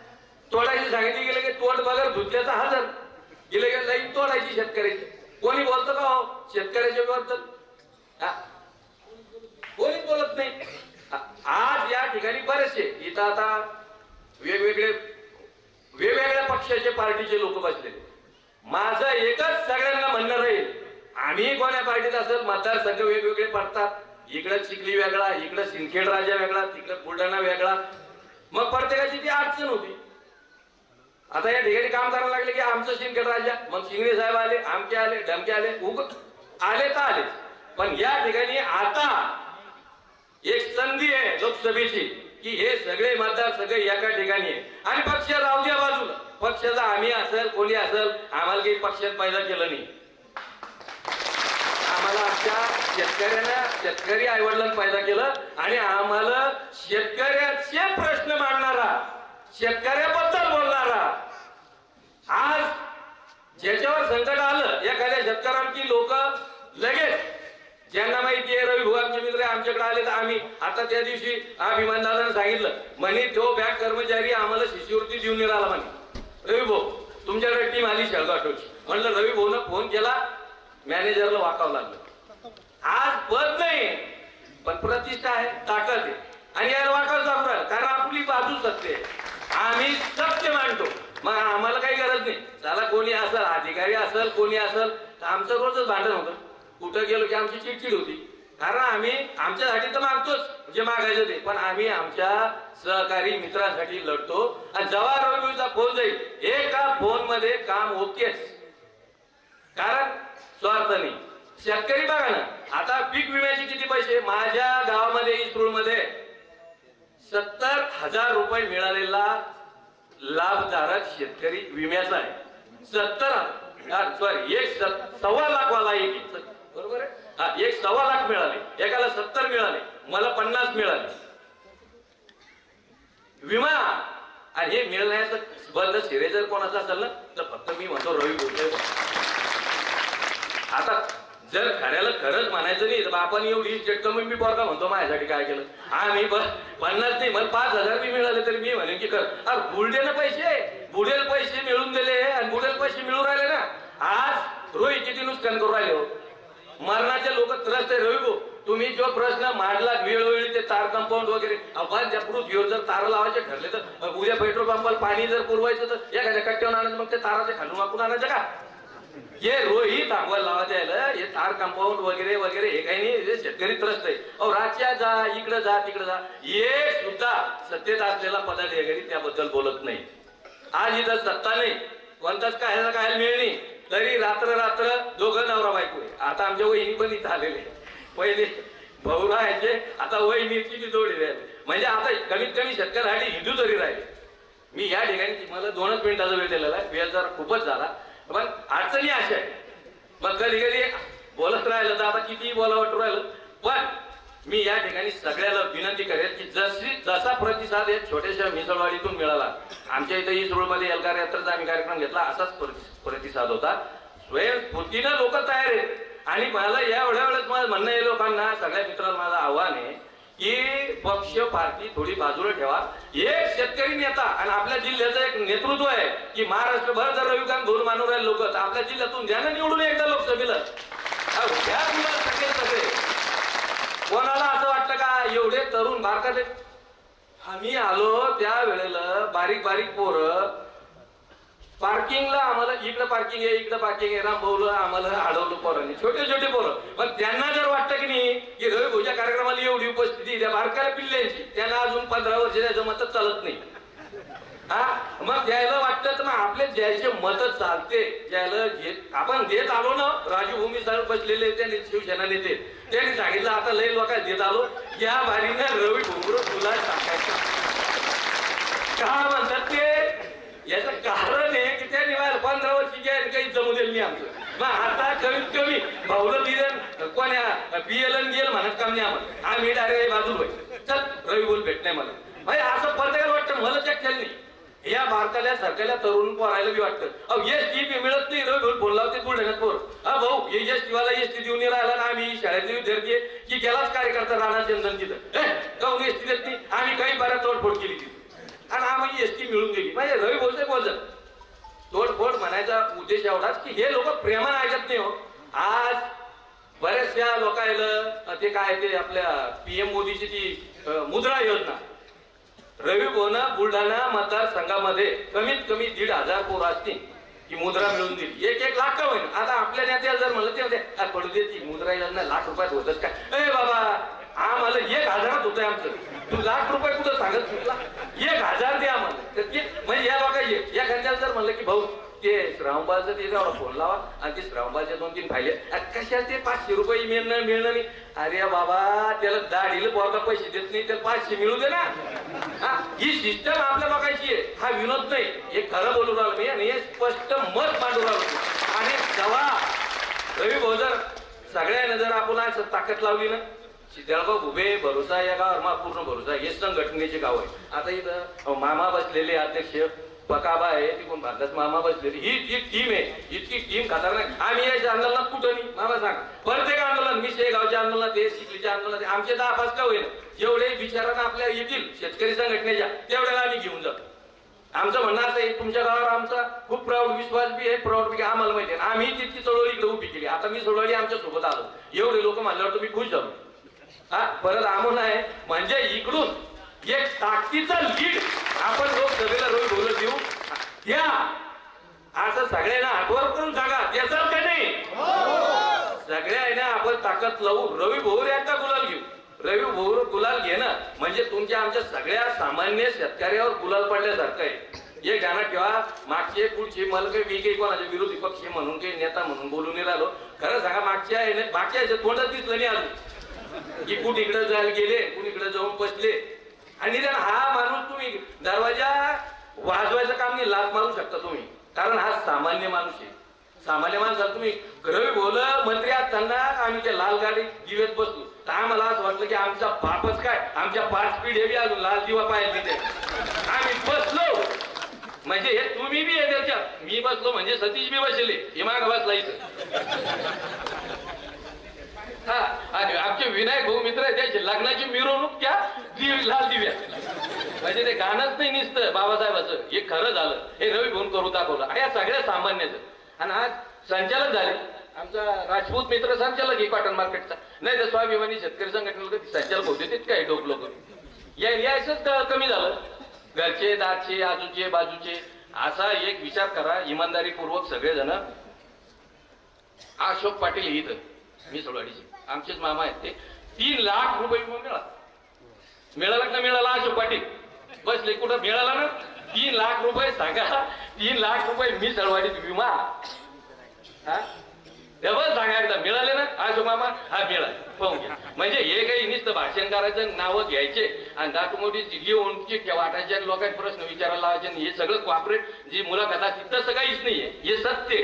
तोडायची सांगितली गेले की तोड बगर धुतल्याचा हजर, गेले की लाईन तोडायची शेतकऱ्याची. कोणी बोलतं का हो शेतकऱ्याच्या बद्दल? कोणी बोलत नाही. आज या ठिकाणी बरेचसे इथं आता वेगवेगळ्या पक्षाचे पार्टीचे लोक बसलेले. माझं एकच सगळ्यांना म्हणणं राहील, आम्ही कोण्या पार्टीत असेल, मतदारसंघ वेगवेगळे पडतात, इकडं चिखली वेगळा, इकडं सिंदखेड राजा वेगळा, तिकडं बुलढाणा वेगळा, मग प्रत्येकाची ती अडचण होती. आता या ठिकाणी काम करायला लागले की आमचं सिंदखेड राजा, मग शिंगणे साहेब आले, आमके आले, धमके आले, आले तर आले. पण या ठिकाणी आता एक संधी आहे लोकसभेची की हे सगळे मतदारसंघ एका ठिकाणी आहे आणि पक्ष राहू द्या बाजूला, पक्षाचा आम्ही असेल कोणी असेल, आम्हाला काही पक्षात पैदा केलं नाही. आम्हाला आमच्या शेतकरी आईवडिलांनी पैदा केलं आणि आम्हाला शेतकऱ्याचे प्रश्न मांडणारा, शेतकऱ्याबद्दल बोलणारा, आज ज्याच्यावर संकट आलं एखाद्या शेतकऱ्यांची लोक लगेच, ज्यांना माहिती आहे रवी भाऊ आमचे मित्र आमच्याकडे आले, तर आम्ही आता त्या दिवशी अभिमानदारांना सांगितलं म्हणे तो बँक कर्मचारी आम्हाला शिष्यवृत्ती देऊन नाही राहिला म्हणे. रवी भाऊ तुमच्याकडे टीम आली शेळगावची, म्हणलं रवी भाऊनं फोन केला, मॅनेजरला वाकावं लागलं. आज पद नाही पण प्रतिष्ठा आहे, ताकद आहे आणि याला वाकावं लागू राहिलं कारण आपली बाजू सत्य आहे, आम्ही सत्य मांडतो. मग आम्हाला काही गरज नाही, त्याला कोणी असेल, अधिकारी असेल, कोणी असेल, तर आमचं रोजच भांडण होतं. कुठं गेलो की आमची चिडचिड होती, कारण आम्ही आमच्यासाठी तर मागतोच जे मागायचं ते, पण आम्ही आमच्या सहकारी मित्रांसाठी लढतो. आणि जेव्हा रविचा फोन जाईल एका फोन मध्ये काम ओकेच, कारण स्वार्थ नाही. शेतकरी बघा ना, आता पीक विम्याचे किती पैसे माझ्या गावामध्ये इस्रोळ मध्ये 70,000 रुपये मिळालेला लाभधारक शेतकरी विम्याचा आहे. 1.25 लाख वाला एक, बरोबर आहे. हा, 1.25 लाख मिळाले, एकाला 70 मिळाले, मला 50 मिळाले विमा. आणि हे मिळण्याचं बंद शिरे जर कोणाचा असेल ना तर फक्त मी म्हणतो रवी बोलतोय. आता जर खऱ्याला खरंच म्हणायचं नाही तर आपण एवढी स्टेट कमी मी पोरका म्हणतो माझ्यासाठी काय केलं. आम्ही 50 नाही, मला 5,000 बी मिळाले तरी मी म्हणेन की कर. अरे बुलढेला बुडेल पैसे मिळून दिले आणि बुडेल पैसे मिळून राहिले ना. आज रोहित किती नुकसान करून राहिले हो. मरणाचे लोक त्रस्त आहे. रवी भाऊ, तुम्ही जो प्रश्न मांडला वेळोवेळी ते तार कंपाऊंड वगैरे, आपण त्या पृथ्वीवर जर तार लावायचे ठरले तर उद्या पेट्रोल पंपाला पाणी जर पुरवायचं तर एखाद्या कट्ट्यावर आणायचं, मग ते ताराचे खालून वाकून आणायचं का. हे रोही थांबवायला लावायचं आहे. हे तार कंपाऊंड वगैरे वगैरे हे काही नाही, हे शेतकरी त्रस्त आहे. अहो राज्यात जा, इकडे जा, तिकडे जा, एक सुद्धा सत्तेत असलेला पदाधिकारी त्याबद्दल बोलत नाही. आज इथं सत्ता नाही, कोणताच काय मिळ नाही, तरी रात्र दोघं नवरा बायको आहे. आता आमच्या वहिनी पण इथं आलेले, पहिले भाऊ राहायचे, आता वहिनीची जोडी राहिली. म्हणजे आता कमीत कमी शेतकऱ्यासाठी हिंदू तरी राहिले. मी या ठिकाणी मला 2च मिनिटाचा वेळ दिलेला आहे, वेळ जरा खूपच झाला, पण अडचणी अशा आहे. मग कधी कधी बोलत राहिलं तर आता किती बोलावं राहिलं. पण मी या ठिकाणी सगळ्याला विनंती करेल की जसा प्रतिसाद या छोट्याशा मिसळवाडीतून मिळाला, आमच्या इथे इस्रोळमध्ये एल्गार यात्रेचा आम्ही कार्यक्रम घेतला, असाच प्रतिसाद होता. स्वयंस्फूर्तीनं लोक तयार आहेत. आणि मला या एवढ्या वेळेस माझं म्हणणं आहे लोकांना, सगळ्या मित्रांना माझं आव्हान आहे की पक्ष पार्टी थोडी बाजूला ठेवा. एक शेतकरी नेता आणि आपल्या जिल्ह्याचं एक नेतृत्व आहे की महाराष्ट्रभर जर रविकांत धोरण मानून राहिले लोक, तर आपल्या जिल्ह्यातून द्या ना निवडून एकदा लोकसभेला. सगळे कोणाला असं वाटतं का एवढे तरुण भारतात आम्ही आलो त्या वेळेला बारीक पोरं पार्किंगला, आम्हाला इकडे पार्किंग आहे रामभाऊला आम्हाला अडवलं पोरांनी, छोटे पोरं. पण त्यांना जर वाटतं की नाही की रवी भाऊच्या कार्यक्रमाला एवढी उपस्थिती त्या बारकाल्या पिल्ल्यांची, त्यांना अजून 15 वर्ष द्यायचं मत चालत नाही. हा, मग द्यायला वाटतं तर मग आपले द्यायचे मत चालते, द्यायला आपण देत आलो ना. राजू भूमी साहेब बसलेले त्यांनी शिवसेना नेते, त्यांनी सांगितलं आता लई लोकांना देत आलो, या बारीनं रवी घुंगरू तुला टाकायचं. का म्हणतात ते, याचं कारण आहे की त्या निवायला 15 वर्षी काही जमू दिलं नाही आमचं. मग आता कमीत कमी भाऊलं दिलं कोण्या PLN गेलं म्हणत काम नाही आम्हाला. आम्ही डायरेक्ट बाजूला होईल, चल रवी बोल भेट नाही मला. भाई असं प्रत्येकाला वाटतं, मला चेक केलं नाही. या बारकाल्या सरकारल्या तरुण पोरायला बी वाटतं अहो एसटी मिळत नाही, रवी बोल फोन लावते बुलढाण्यात पोर. हा भाऊ हे एसटी वाला एसटी देऊन राहिला ना, आम्ही शाळेतले विद्यार्थी की गेलाच कार्यकर्ता राहणार चंदन तिथं काऊन एसटी देत नाही. आम्ही काही बऱ्याच तोडफोड केली तिथे आणि आम्हाला एसटी मिळून गेली. म्हणजे रवी बोलत तोडफोड म्हणायचा उद्देश एवढाच की हे लोक प्रेमानं ऐकत नाही हो. आज बऱ्याचशा लोकांना ते काय ते आपल्या PM मोदीची ती मुद्रा योजना, रवी भाऊना बुलढाणा मतदारसंघामध्ये कमीत कमी 1,500 पोरं असतील की मुद्रा मिळून दिली. 1 लाख का होईल. आता आपल्या नेत्याला जर म्हणलं ते म्हणते पडू दे, ती मुद्रा योजना ₹1,00,000 होतच काय. बाबा आम्हाला 1,000च होतंय आमचं, तू ₹1,00,000 कुठं सांगत तुला, 1,000 दे आम्हाला. तर ते म्हणजे या लोकांचे एखाद्याला जर म्हणलं की भाऊ ते श्रावणबाळचं ते एवढा फोन लावा आणि ते श्रावणबाळचे 2-3 फायले कशा ते ₹500 मिळणं नाही. अरे बाबा त्याला दाढीला पोरगा पैसे देत नाही, त्याला 500 मिळू दे ना. ही सिस्टम आपल्या लोकांची आहे, हा विनोद नाही. हे खरं बोलू राहिलो मी आणि हे स्पष्ट मत मांडू राहिलो. आणि जेव्हा रवी भाऊ जर सगळ्यांना जर आपण आज ताकद लावली ना, सिद्धळगाव भुबे भरोसा या गावावर पूर्ण भरोसा हे संघटनेचे गाव आहे. आता इथं मामा बसलेले अध्यक्ष पकाबा आहे, ती कोण भारतात मामा बसलेली ही जी टीम आहे, इतकी टीम खतरनाक. आम्ही याच्या आंदोलनात कुठं नाही मामा सांग, प्रत्येक आंदोलन मी शेगावच्या आंदोलनात आहे, चिखलीच्या आंदोलनात आहे, आमचे 10-5 का होईल जेवढे विचारांना आपल्या येतील शेतकरी संघटनेच्या तेवढ्याला आम्ही घेऊन जातो. आमचं म्हणणं असं आहे तुमच्या गावावर आमचा खूप प्राऊड विश्वास बी आहे, प्राऊड बी आम्हाला माहिती आहे. आम्ही तितकी चळवळी इकडे उभी केली. आता मी चळवळी आमच्या सोबत आलो, एवढे लोक म्हणल्यावर तुम्ही खुश झालो. हा परत आमोन आहे म्हणजे इकडून एक ताकदीचा लीड आपण लोकसभेला रोज बोलत देऊ द्या असं सगळ्यांना आठवण करून सांगा. त्याचा का नाही सगळ्यांना ताकद लावू रवी भोर यांचा गुलाल घेऊ. रवी भोर गुलाल घेणं म्हणजे तुमच्या आमच्या सगळ्या सामान्य शेतकऱ्यावर गुलाल पडल्यासारखं आहे. हे गाणं ठेवा. मागचे पुढचे मला काही मी काही कोणाचे विरोधी पक्ष म्हणून काही नेता म्हणून बोलून नाही राहिलो. खरं सांगा मागच्या तोंडात दिसलं नाही अजून की कुठे इकडे जायला गेले कुणीकडे जाऊन बसले. आणि हा माणूस तुम्ही दरवाजा वाजवायचं काम नाही लाच मारू शकता तुम्ही, कारण हा सामान्य माणूस आहे. सामान्य माणसाला तुम्ही रवी बोल मंत्री असताना आम्ही त्या लाल गाडी दिवेत बसलो तर आम्हाला असं वाटलं की आमचा बापच काय आमच्या 5 पिढ्या बी अजून लाल दिवा पाहिजे तिथे आम्ही बसलो. म्हणजे हे तुम्ही बी आहे त्याच्यात. मी बसलो म्हणजे सतीश बी बसले हे माग बसला इथं. हा आणि आमचे विनायक भाऊ मित्र आहे त्याची लग्नाची मिरवणूक त्या लाल दिव्या. म्हणजे ते गाणंच नाही निसतं बाबासाहेबाचं. हे खरं झालं. हे रवी भाऊन करून दाखवलं. या सगळ्या सामान्याचं. आणि आज संचालक झाले आमचा राजपूत मित्र संचालक आहे कॉटन मार्केटचा. नाही तर स्वाभिमानी शेतकरी संघटनेला कधी संचालक होते तेच काय डोक लोक यायचंच कमी झालं. घरचे दारचे आजूचे बाजूचे असा एक विचार करा इमानदारीपूर्वक सगळेजण. अशोक पाटील इथं मिसळवाडीचे आमचेच मामा आहेत. ते 3 लाख रुपये मिळाला का मिळाला अशोक पाटील बसले कुठं मिळाला ना 3 लाख रुपये सांगा. 3 लाख रुपये मिसळवाडीत विमा डबल सांगा एकदा मिळाले ना अशोक मामा. हा मिळाले पाहून घ्या. म्हणजे हे काही नुसतं भाषण करायचं नावं घ्यायचे आणि दाटमोठी घेऊन वाटायचे आणि लोकांचे प्रश्न विचारायला लावायचे. हे सगळं कॉर्पोरेट जी मुलाखत असते तसं काहीच नाहीये. हे सत्य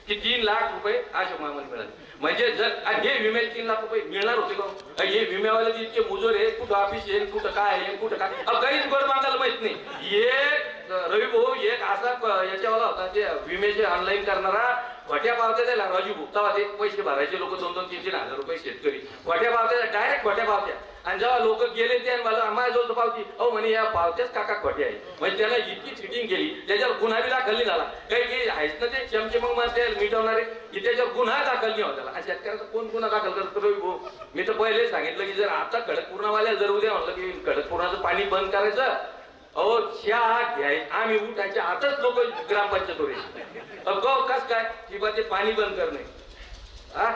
की 3 लाख रुपये अशोक मामाला मिळाले. म्हणजे जर हे विम्याचे 3 लाख रुपये मिळणार होते का? हे विम्यावाले इतके मुजोर आहे कुठं ऑफिस आहे कुठं काय आहे कुठं काय काहीच गोड मागायला माहित नाही. एक रवी भाऊ एक असा याच्यावाला होता ते विम्याचे ऑनलाईन करणारा. खोट्या पावत्या द्यायला राजू भुक्तावा ते पैसे भरायचे लोक 2-2, 3-3 हजार रुपये शेतकरी खोट्या पावत्या डायरेक्ट खोट्या पावत्या. आणि जेव्हा लोक गेले ते मला माझ्याजवळ पावती अहो म्हणे या पावत्याच काका खोट्या आहे. म्हणजे त्याला इतकी फिटिंग केली त्याच्यावर गुन्हा बी दाखल नाही झाला. काही आहेच ना ते चमचे मग ते मिटवणारे की त्याच्यावर गुन्हा दाखल नाही होत. आणि शेतकऱ्याचा कोण गुन्हा दाखल करतो रवी भाऊ? मी तर पहिले सांगितलं की जर आता खडकपूर्णावाल्या जर उद्या म्हटलं की खडकपूर्णाचं पाणी बंद करायचं अहो चहा घ्याय आम्ही उठायच्या आताच लोक ग्रामपंचायत कस काय की बा ते पाणी बंद करणे हा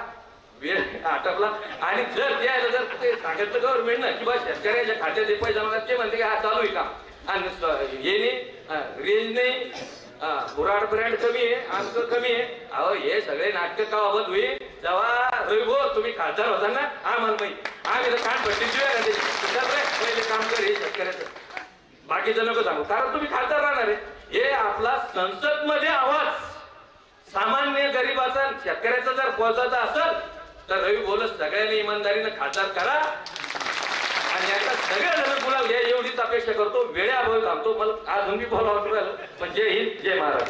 वेळ आटपला. आणि जर द्यायला जर ते सांगितलं गव्हर्नमेंट ना किंवा शेतकऱ्याच्या खात्यात ते पैसे जमा ते म्हणते की हा चालू आहे का आणि हे नाही रेंज नाही बुराड ब्रँड कमी आहे अंक कमी आहे. अहो हे सगळे नाटक का बाबत होईल जेव्हा रवी भाऊ तुम्ही खासदार होता ना आम्हाला माहिती आम्ही तर कान भट्टी पहिले काम कर हे शेतकऱ्याचं बाकीचं नको सांगू कारण तुम्ही खासदार राहणार आहे. हे आपला संसद मध्ये आवाज सामान्य गरीबाचा शेतकऱ्याचा जर पोहोचायचा असेल तर रवी बोलत सगळ्यांनी इमानदारीनं खासदार करा आणि याचा सगळ्या गुलाल घ्या एवढीच अपेक्षा करतो. वेळेअभावी थांबतो. मला अजून बी बोलावं राहिलं पण जय हिंद जय महाराज.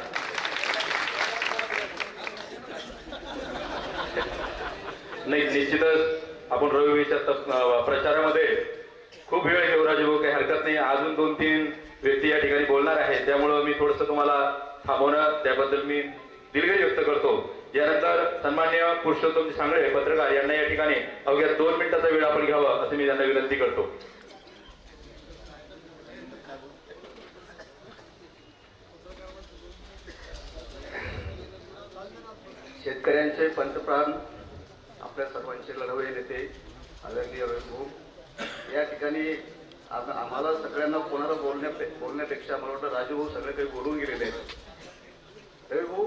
नाही निश्चितच आपण रविवारच्या प्रचारामध्ये खूप वेळ घेऊ राजू काही हरकत नाही. अजून 2-3 व्यक्ती या ठिकाणी बोलणार आहेत त्यामुळं मी थोडस तुम्हाला थांबवणं त्याबद्दल मी दिलगिरी व्यक्त करतो. यानंतर सन्माननीय पुरुषोत्तम सांगळे पत्रकार यांना या ठिकाणी अवघ्या 2 मिनिटाचा वेळ आपण घ्यावा असं मी त्यांना विनंती करतो. शेतकऱ्यांचे पंतप्रधान आपल्या सर्वांचे लढवले नेते आदरणीय रवी भाऊ या ठिकाणी आम्हाला सगळ्यांना कोणाला बोलण्यापेक्षा मला वाटतं राजू भाऊ सगळे काही बोलून गेलेले आहेत. रवी भाऊ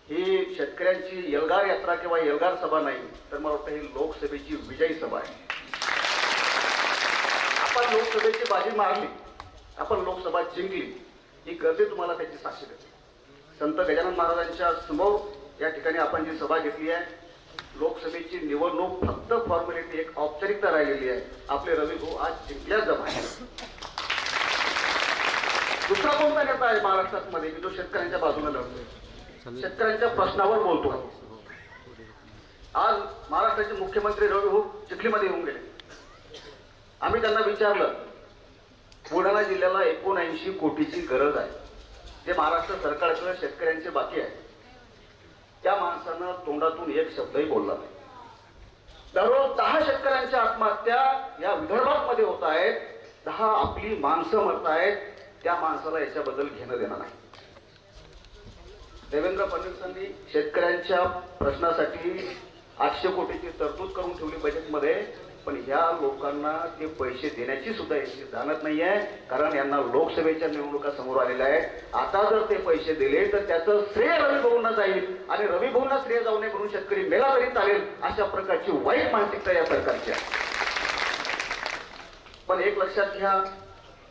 ही शेतकऱ्यांची एल्गार यात्रा किंवा एल्गार सभा नाही तर मला वाटतं ही लोकसभेची विजयी सभा आहे. आपण लोकसभेची बाजी मारली आपण लोकसभा जिंकली ही गर्दी तुम्हाला त्याची साक्षी देते. संत गजानन महाराजांच्या समोर या ठिकाणी आपण जी सभा घेतली आहे लोकसभेची निवडणूक फक्त फॉर्मॅलिटी एक औपचारिकता राहिलेली आहे. आपले रवी भाऊ आज जिंकल्या जमा आहे. दुसरा कोणता नेता आहे महाराष्ट्रामध्ये की जो शेतकऱ्यांच्या बाजूने लढतोय शेतकऱ्यांच्या प्रश्नावर बोलतो. आज महाराष्ट्राचे मुख्यमंत्री रवी भाऊ चिखलीमध्ये येऊन गेले. आम्ही त्यांना विचारलं बुलढाणा जिल्ह्याला 79 कोटीची गरज आहे जे महाराष्ट्र सरकारकडे शेतकऱ्यांचे बाकी आहे. त्या माणसानं तोंडातून एक शब्दही बोलला नाही. दररोज 10 शेतकऱ्यांच्या आत्महत्या या विदर्भात मध्ये होत आहेत. 10 आपली माणसं मरत आहेत. त्या माणसाला याच्याबद्दल घेणं देणं नाही. देवेंद्र फडणवीसांनी शेतकऱ्यांच्या प्रश्नासाठी 800 कोटीची तरतूद करून ठेवली बजेटमध्ये, पण ह्या लोकांना ते पैसे देण्याची सुद्धा याची जाणत नाहीये, कारण यांना लोकसभेच्या निवडणुका समोर आलेल्या आहेत. आता जर ते पैसे दिले तर त्याचं श्रेय रवी भाऊंना जाईल आणि रवी भाऊंना श्रेय जाऊ नये म्हणून शेतकरी मेला तरी चालेल, अशा प्रकारची वाईट मानसिकता या सरकारची आहे. पण एक लक्षात घ्या,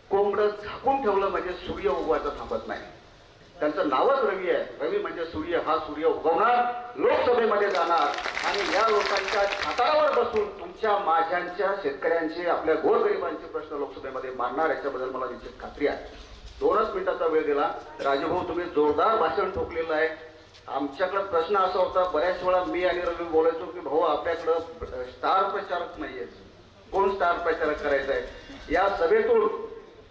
कोंबडं झाकून ठेवलं म्हणजे सूर्य उगवायचं थांबत नाही. त्यांचं नावच रवी आहे. रवी म्हणजे सूर्य. हा सूर्य उगवणार, लोकसभेमध्ये जाणार आणि या लोकांच्या हातावर बसून तुमच्या, माझ्यांच्या, शेतकऱ्यांचे, आपल्या गोरगरिबांचे प्रश्न लोकसभेमध्ये मांडणार, याच्याबद्दल मला निश्चित खात्री आहे. 2च मिनिटाचा वेळ दिला. राजूभाऊ, तुम्ही जोरदार भाषण ठोकलेलं आहे. आमच्याकडे प्रश्न असा होता, बऱ्याच वेळा मी आणि रवी बोलायचो की भाऊ आपल्याकडं स्टार प्रचारक नाहीये, कोण स्टार प्रचारक करायचा आहे. या सभेतून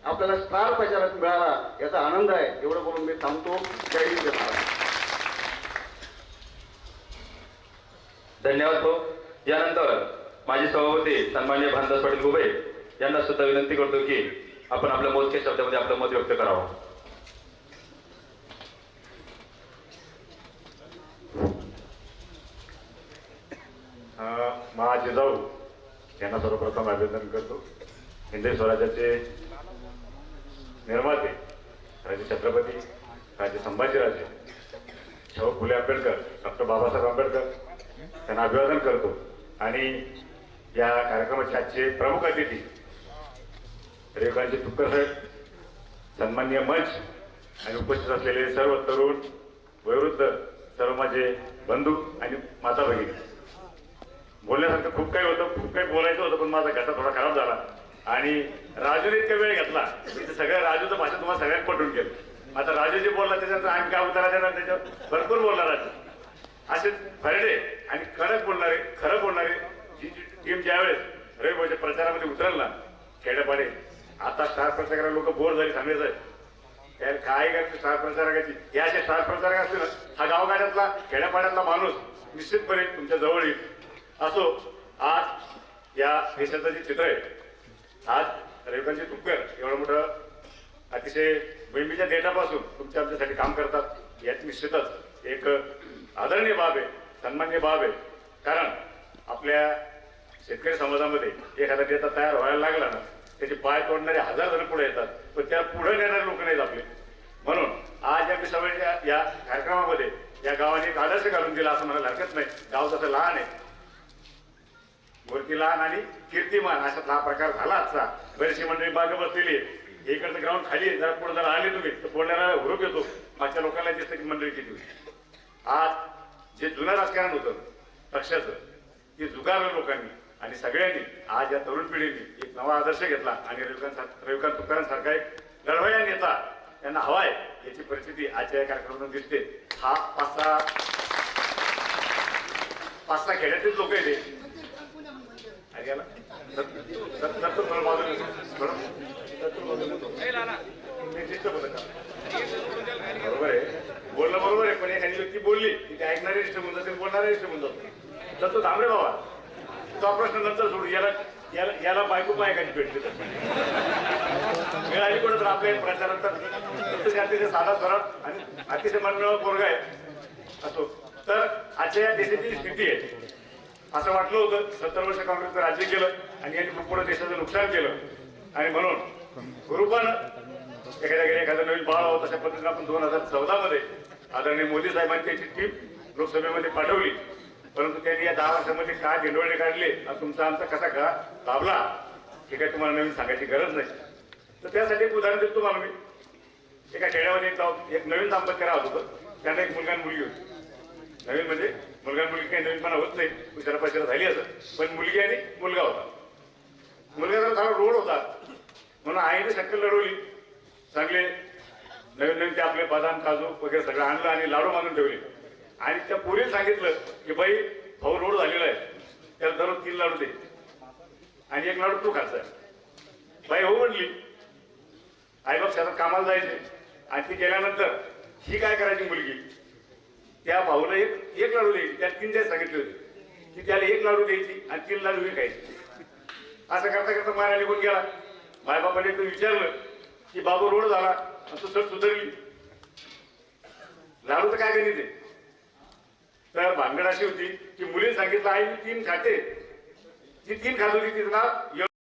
आपल्याला स्टार प्रचारक मिळाला, याचा आनंद आहे. एवढं बोलून मी थांबतो. जय हिंद, जय महाराष्ट्र. धन्यवाद भाऊ. यानंतर माजी सभापती सन्माननीय भानदास पाटील गुबे यांना सुद्धा विनंती करतो की आपण आपल्या मोजक्या शब्दामध्ये आपलं मत व्यक्त करावं. माझे जाऊ यांना सर्वप्रथम अभिनंदन करतो. हिंदवी स्वराज्याचे निर्माते राजे छत्रपती राजे संभाजीराजे शाहू फुले आंबेडकर, डॉक्टर बाबासाहेब आंबेडकर त्यांना अभिवादन करतो. आणि या कार्यक्रमाचे आजचे प्रमुख अतिथी रेवकांचे तुपकर साहेब, सन्माननीय मंच आणि उपस्थित असलेले सर्व तरुण, वयोवृद्ध, सर्व माझे बंधू आणि माता भगिनी. बोलण्यासारखं खूप काही होतं, खूप काही बोलायचं होतं, पण माझा घसा थोडा खराब झाला आणि राजूने इतका वेळ घेतला की सगळं राजूचं भाषण तुम्हाला सगळ्यांनी पटवून केलं. आता राजू जे बोलला त्याच्यानंतर आम्ही काय उत्तर देणार, त्याच्यावर भरपूर बोलणार राजू. असे फरडे आणि कडक बोलणारे, खरं बोलणारे जी टीम ज्यावेळेस रविभाऊच्या प्रचारामध्ये उतरल ना खेड्यापाडे, आता स्टार प्रचारक लोक बोर झाली सांगायचं त्याला काय करायचं स्टार प्रचारकाची. हे असे स्टार प्रचारक असतील ना, हा गावगाड्यातला खेड्यापाड्यातला माणूस निश्चितपणे तुमच्या जवळ येईल. असो, आज या देशाचं जे चित्र आहे, आज रेवकांचे तुपकर एवढं मोठं अतिशय मुंबईच्या डेटापासून तुमच्या आमच्यासाठी काम करतात, यात निश्चितच एक आदरणीय बाब आहे, सन्माननीय बाब आहे. कारण आपल्या शेतकरी समाजामध्ये एखादा डेटा तयार व्हायला लागला ना, त्याचे पाय तोडणारे 1000 जण पुढे येतात, पण त्या पुढे नेणारे लोक नाहीत आपले. म्हणून आज या सभेच्या या कार्यक्रमामध्ये या गावाने एक आदर्श घालून दिला असं म्हणायला हरकत नाही. गाव तसं लहान आहे, मूर्ती लहान आणि कीर्तिमान अशातला हा प्रकार झाला. आजचा बरीचशी मंडळी बागे बसलेली आहे. इकडचं ग्राउंड खाली आहे, जरा पुढे जरा आले तुम्ही तर बोलण्याला हुरूप येतो. मागच्या लोकांना दिसतं की मंडळी किती होती. आज जे जुनं राजकारण होतं पक्षाचं, ते जुगारलं लोकांनी आणि सगळ्यांनी आज या तरुण पिढीने एक नवा आदर्श घेतला आणि रविकांत तुकारांसारखा एक लढवय्या नेता त्यांना हवाय, याची परिस्थिती आजच्या या कार्यक्रमातून दिसते. हा 5-6 खेड्यातील लोक आहेत. बरोबर आहे, बोलणं बरोबर आहे, पण एखादी व्यक्ती बोलली की ते ऐकणारे रिष्ट होऊन जातील, बोलणारे रिष्ट होऊन जातो. तर तो थांबरे बाबा, तो प्रश्न नंतर सोडू. याला बायको पायकाची भेटली तर मिळाली कुठं तर आपल्या प्रचारात तर अतिशय साधा स्वरात आणि अतिशय मनमिळावू पोरगा आहे. असो, तर आजच्या या देशाची स्थिती आहे. असं वाटलं होतं 70 वर्ष काँग्रेसचं राज्य केलं आणि यांनी खूप मोठं देशाचं नुकसान केलं आणि म्हणून गुरुपानं एखाद्या घरी एखादं नवीन बाळ होतं. तशा पद्धतीने आपण 2014 मध्ये आदरणीय मोदी साहेबांनी त्याची टीम लोकसभेमध्ये पाठवली. परंतु त्यांनी या 10 वर्षामध्ये काय ढिंडोळे काढले आणि तुमचा आमचा कसा का लाभला हे काही तुम्हाला नवीन सांगायची गरज नाही. तर त्यासाठी एक उदाहरण देतो तुम्हाला मी. एका खेड्यामध्ये एक नवीन दाम्पत्य राहत होतं. त्यांना एक मुलगा आणि मुलगी होती. नवीन म्हणजे मुलगा मुलगी काही नवीनपणा होत नाही, उशिरा पशिरा झाली असं, पण मुलगी आणि मुलगा होता. मुलगा जरा थोडा रोड होता म्हणून आईने शक्कल लढवली. चांगले नवीन नवीन ते आपले बदाम काजू वगैरे सगळं आणलं आणि लाडू बांधून ठेवले आणि त्या पोरीला सांगितलं की बाई भाऊ रोड झालेला आहे, त्याला दररोज 3 लाडू दे आणि 1 लाडू तू खायचा. बाई हो म्हणली. आई बाप शेतात कामाला जायचे आणि ती गेल्यानंतर ही काय करायची मुलगी, त्या भाऊला एक लाडू द्यायची. त्यात 3 दिवस सांगितले होते की त्याला 1 लाडू द्यायची आणि 3 लाडू हे खायचे. असं करता करता मारा निघून गेला. मायबापाने एकदा विचारलं की बाबू रोड झाला आणि तू सर सुधारली, लाडूचं काय गणित आहे. तर भानगड अशी होती की मुलीने सांगितलं आई मी 3 खाते. जी 3 खात होती तिचं नाव